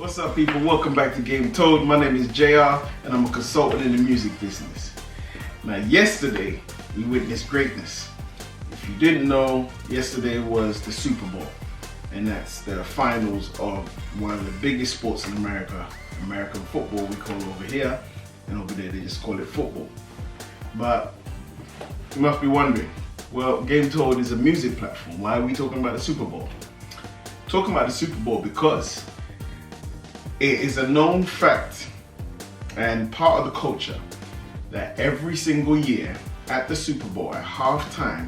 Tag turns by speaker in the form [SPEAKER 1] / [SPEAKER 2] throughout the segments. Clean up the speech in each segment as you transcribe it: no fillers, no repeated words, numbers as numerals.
[SPEAKER 1] What's up, people? Welcome back to Game Told. My name is JR and I'm a consultant in the music business. Now, yesterday we witnessed greatness. If you didn't know, yesterday was the Super Bowl, and that's the finals of one of the biggest sports in America, American football we call over here, and over there they just call it football. But you must be wondering, well, Game Told is a music platform. Why are we talking about the Super Bowl? Talking about the Super Bowl because it is a known fact and part of the culture that every single year at the Super Bowl at halftime,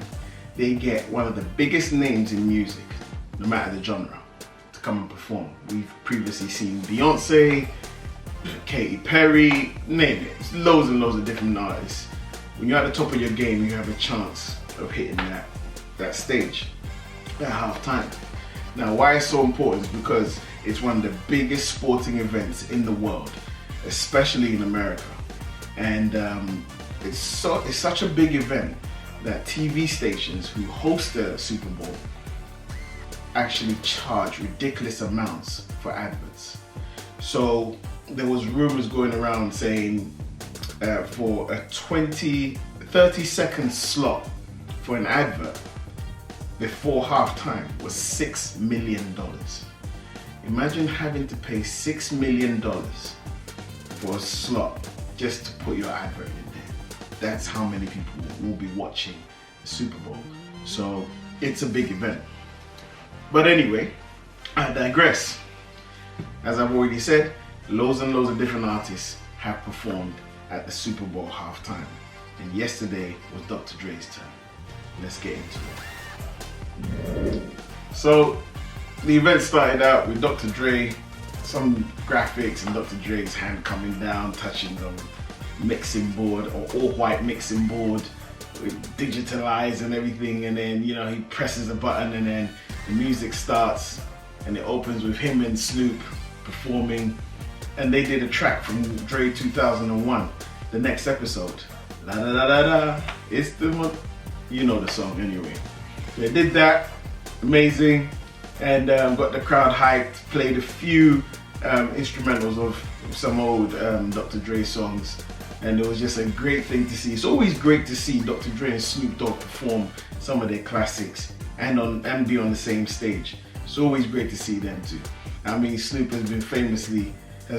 [SPEAKER 1] they get one of the biggest names in music, no matter the genre, to come and perform. We've previously seen Beyonce, Katy Perry, name it. It's loads and loads of different artists. When you're at the top of your game, you have a chance of hitting that stage at halftime. Now, why it's so important is because it's one of the biggest sporting events in the world, especially in America. And it's such a big event that TV stations who host the Super Bowl actually charge ridiculous amounts for adverts. So there was rumors going around saying for a 30-second slot for an advert before halftime was $6 million. Imagine having to pay $6 million for a slot just to put your advert in there. That's how many people will be watching the Super Bowl. So it's a big event. But anyway, I digress. As I've already said, loads and loads of different artists have performed at the Super Bowl halftime. And yesterday was Dr. Dre's turn. Let's get into it. So the event started out with Dr. Dre, some graphics and Dr. Dre's hand coming down, touching the mixing board, or all-white mixing board, with digitalized and everything, and then he presses a button and then the music starts and it opens with him and Snoop performing, and they did a track from Dre 2001, the next episode. La da da da da, it's the you know the song anyway. They did that, amazing, and got the crowd hyped, played a few instrumentals of some old Dr. Dre songs, and it was just a great thing to see. It's always great to see Dr. Dre and Snoop Dogg perform some of their classics and be on the same stage. It's always great to see them too. I mean, Snoop has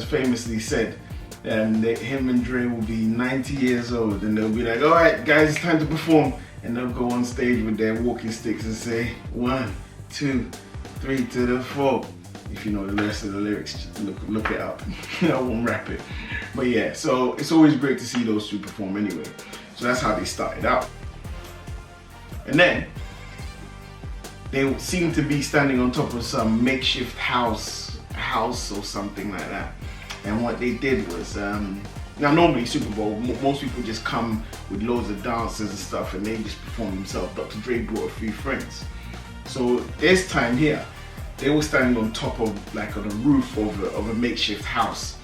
[SPEAKER 1] famously said that him and Dre will be 90 years old and they'll be like, all right guys, it's time to perform. And they'll go on stage with their walking sticks and say 1, 2, 3 to the 4. If you know the rest of the lyrics, just look it up. I won't rap it. But yeah, so it's always great to see those two perform anyway. So that's how they started out. And then they seem to be standing on top of some makeshift house or something like that. And what they did was, now normally Super Bowl, most people just come with loads of dancers and stuff and they just perform themselves. Dr. Dre brought a few friends. So this time here, they were standing on top of on the roof of a makeshift house.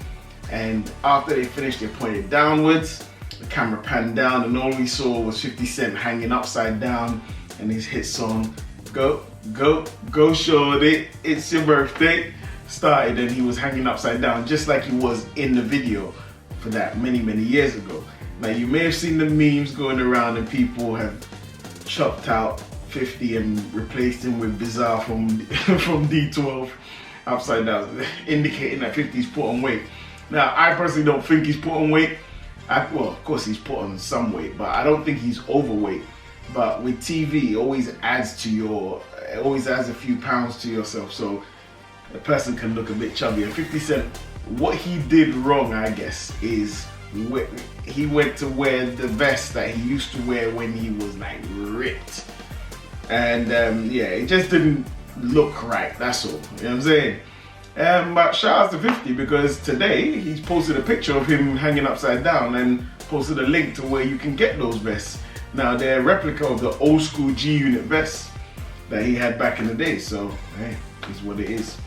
[SPEAKER 1] And after they finished, they pointed downwards, the camera panned down, and all we saw was 50 Cent hanging upside down and his hit song, Go, Go, Go Shorty, It's Your Birthday, started, and he was hanging upside down just like he was in the video for that many years ago. Now you may have seen the memes going around and people have chopped out 50 and replaced him with Bizarre from D12 upside down, indicating that 50's put on weight. Now I personally don't think he's put on weight. Well, of course he's put on some weight, but I don't think he's overweight. But with TV, it always adds a few pounds to yourself, so a person can look a bit chubby. And 50 Cent, what he did wrong, I guess, is he went to wear the vest that he used to wear when he was like ripped. And yeah, it just didn't look right, that's all. You know what I'm saying? But shout out to 50 because today he's posted a picture of him hanging upside down and posted a link to where you can get those vests. Now they're a replica of the old school G-Unit vests that he had back in the day, so hey, it's what it is.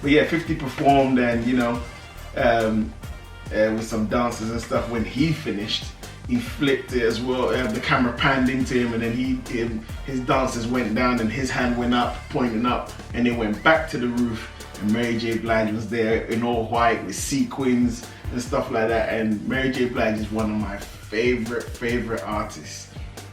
[SPEAKER 1] But yeah, 50 performed and with some dancers and stuff. When he finished, he flipped it as well. The camera panned into him, and then his dancers went down and his hand went up, pointing up, and they went back to the roof and Mary J. Blige was there in all white with sequins and stuff like that. And Mary J. Blige is one of my favorite artists.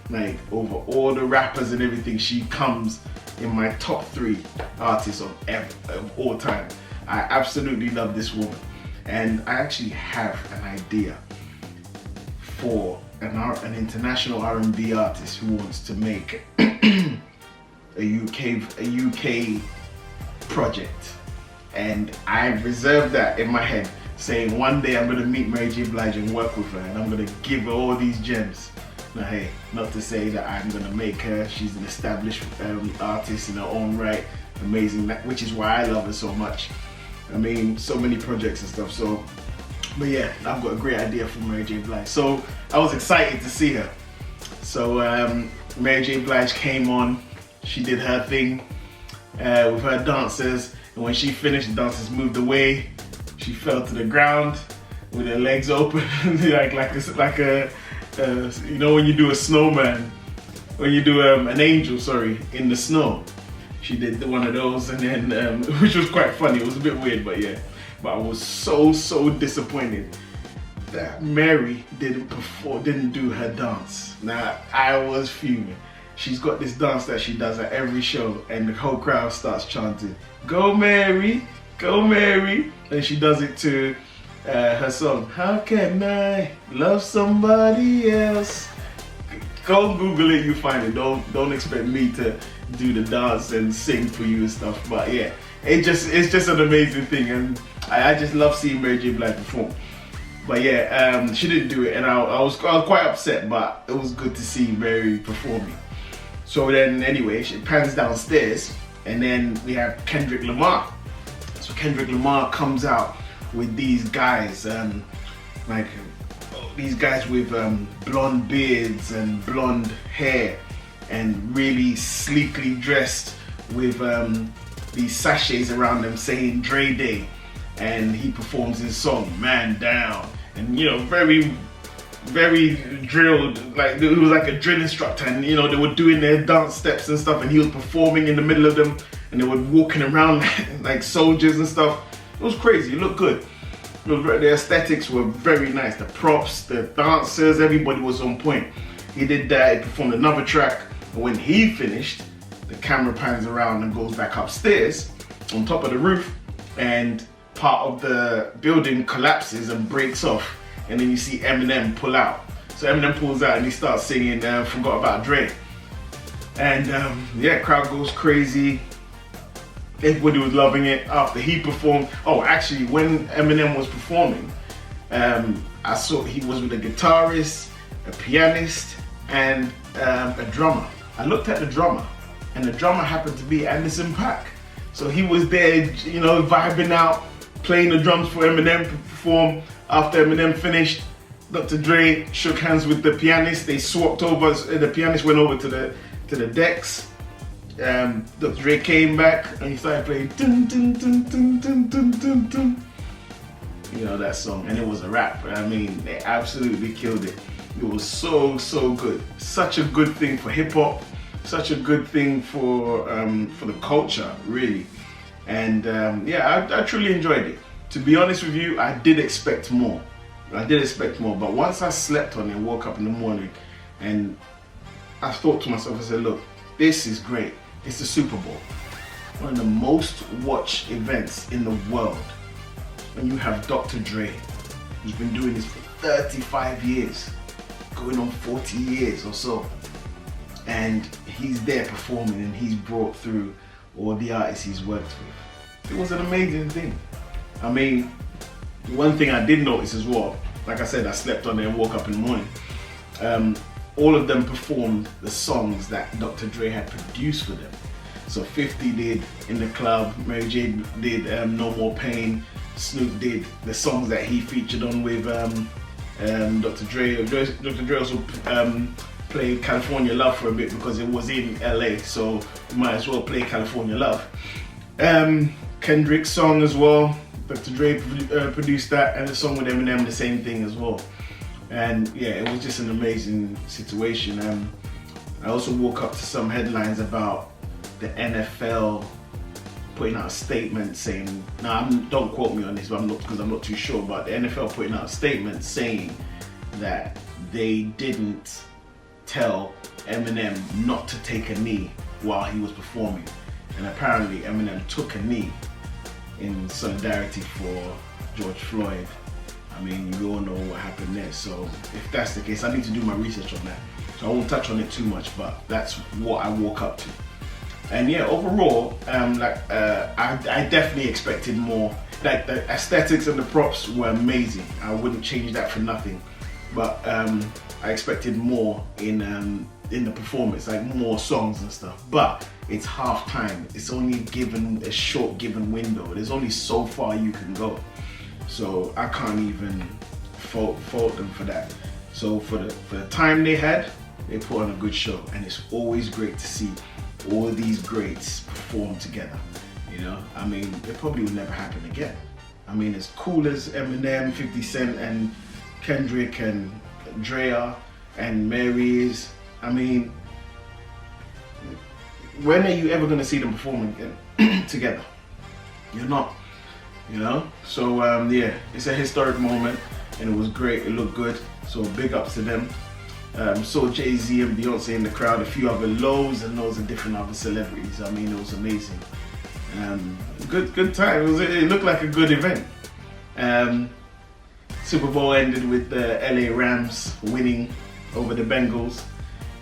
[SPEAKER 1] Like, over all the rappers and everything, she comes in my top 3 artists of all time. I absolutely love this woman, and I actually have an idea for an international R&B artist who wants to make a UK project, and I've reserved that in my head, saying one day I'm gonna meet Mary J. Blige and work with her, and I'm gonna give her all these gems. Now, hey, not to say that I'm gonna make her. She's an established artist in her own right, amazing, which is why I love her so much. I mean, so many projects and stuff. So, but yeah, I've got a great idea for Mary J. Blige. So I was excited to see her. So Mary J. Blige came on. She did her thing with her dancers, and when she finished, the dancers moved away. She fell to the ground with her legs open, like a you know, when you do a snowman, when you do an angel, sorry, in the snow. She did one of those, and then which was quite funny. It was a bit weird, but yeah. But I was so disappointed that Mary didn't do her dance. Now, I was fuming. She's got this dance that she does at every show, and the whole crowd starts chanting, "Go Mary, go Mary," and she does it to her song, "How Can I Love Somebody Else?" Go Google it, you find it. Don't expect me to do the dance and sing for you and stuff. But yeah, it's just an amazing thing, and I just love seeing Mary J. Blige perform. But yeah, she didn't do it, and I was quite upset, but it was good to see Mary performing. So then anyway, she pans downstairs, and then we have Kendrick Lamar. So Kendrick Lamar comes out with these guys, these guys with blonde beards and blonde hair, and really sleekly dressed with these sachets around them saying Dre Day, and he performs his song Man Down, and you know, very drilled, like it was like a drill instructor, and you know, they were doing their dance steps and stuff, and he was performing in the middle of them, and they were walking around like soldiers and stuff. It was crazy. It looked good. The aesthetics were very nice. The props, the dancers, everybody was on point. He did that. He performed another track, and when he finished, the camera pans around and goes back upstairs on top of the roof, and part of the building collapses and breaks off, and then you see Eminem pull out. So Eminem pulls out and he starts singing Forgot About Dre. And yeah, crowd goes crazy. Everybody was loving it after he performed. Oh, actually, when Eminem was performing, I saw he was with a guitarist, a pianist, and a drummer. I looked at the drummer, and the drummer happened to be Anderson .Paak. So he was there, you know, vibing out, playing the drums for Eminem to perform. After Eminem finished, Dr. Dre shook hands with the pianist. They swapped over. The pianist went over to the decks. Dr. Dre came back and he started playing dun, dun, dun, dun, dun, dun, dun, dun. You know that song, and it was a rap. I mean, they absolutely killed it. It was so good. Such a good thing for hip hop. Such a good thing for the culture, really. And yeah, I truly enjoyed it. To be honest with you, I did expect more. But once I slept on it and woke up in the morning, and I thought to myself, I said, look, this is great. It's the Super Bowl, one of the most watched events in the world. And you have Dr. Dre, who's been doing this for 35 years, going on 40 years or so. And he's there performing, and he's brought through all the artists he's worked with. It was an amazing thing. I mean, one thing I did notice as well, like I said, I slept on it and woke up in the morning. All of them performed the songs that Dr. Dre had produced for them. So 50 did In the Club, Mary J did No More Pain, Snoop did the songs that he featured on with Dr. Dre. Dr. Dre also played California Love for a bit because it was in LA, so you might as well play California Love. Kendrick's song as well, Dr. Dre produced that, and the song with Eminem, the same thing as well. And yeah, it was just an amazing situation. I also woke up to some headlines about the NFL putting out a statement saying, now don't quote me on this, but because I'm not too sure, but the NFL putting out a statement saying that they didn't tell Eminem not to take a knee while he was performing, and apparently Eminem took a knee in solidarity for George Floyd. I mean, you all know what happened there. So if that's the case, I need to do my research on that. So I won't touch on it too much, but that's what I woke up to. And yeah, overall, I definitely expected more. Like the aesthetics and the props were amazing. I wouldn't change that for nothing. But I expected more in the performance, like more songs and stuff. But it's halftime. It's only given a short given window. There's only so far you can go. So I can't even fault them for that. So for the time they had, they put on a good show, and it's always great to see all these greats perform together. You know, I mean, it probably will never happen again. I mean, as cool as Eminem, 50 Cent, and Kendrick, and Drea, and Mary is, I mean, when are you ever gonna see them perform again together? You're not. You know, so yeah, it's a historic moment, and it was great. It looked good, so big ups to them. Saw Jay-Z and Beyonce in the crowd, a few other loads and loads of different other celebrities. I mean, it was amazing. Good time. It looked like a good event. Super Bowl ended with the LA Rams winning over the Bengals,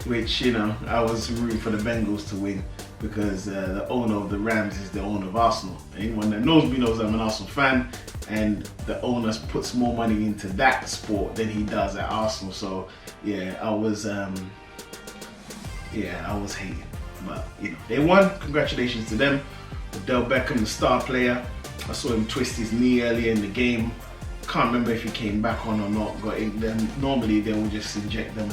[SPEAKER 1] which, you know, I was rooting for the Bengals to win, because the owner of the Rams is the owner of Arsenal. Anyone that knows me knows I'm an Arsenal fan, and the owner puts more money into that sport than he does at Arsenal. So yeah, I was hating, but you know, they won. Congratulations to them. Odell Beckham, the star player, I saw him twist his knee earlier in the game. Can't remember if he came back on or not, but normally they will just inject them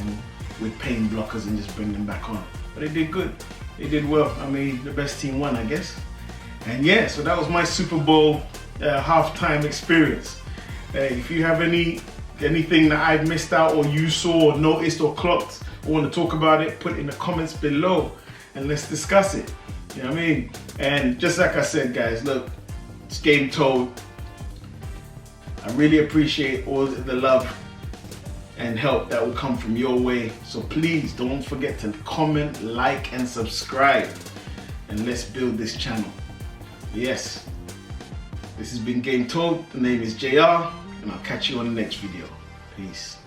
[SPEAKER 1] with pain blockers and just bring them back on. But they did good. They did well. I mean, the best team won, I guess. And yeah, so that was my Super Bowl halftime experience. If you have anything that I've missed out, or you saw, or noticed, or clocked, or want to talk about it, put it in the comments below and let's discuss it. You know what I mean? And just like I said, guys, look, it's game told. I really appreciate all the love and help that will come from your way. So please don't forget to comment, like, and subscribe, and let's build this channel. Yes, this has been Game Told. The name is JR, and I'll catch you on the next video. Peace.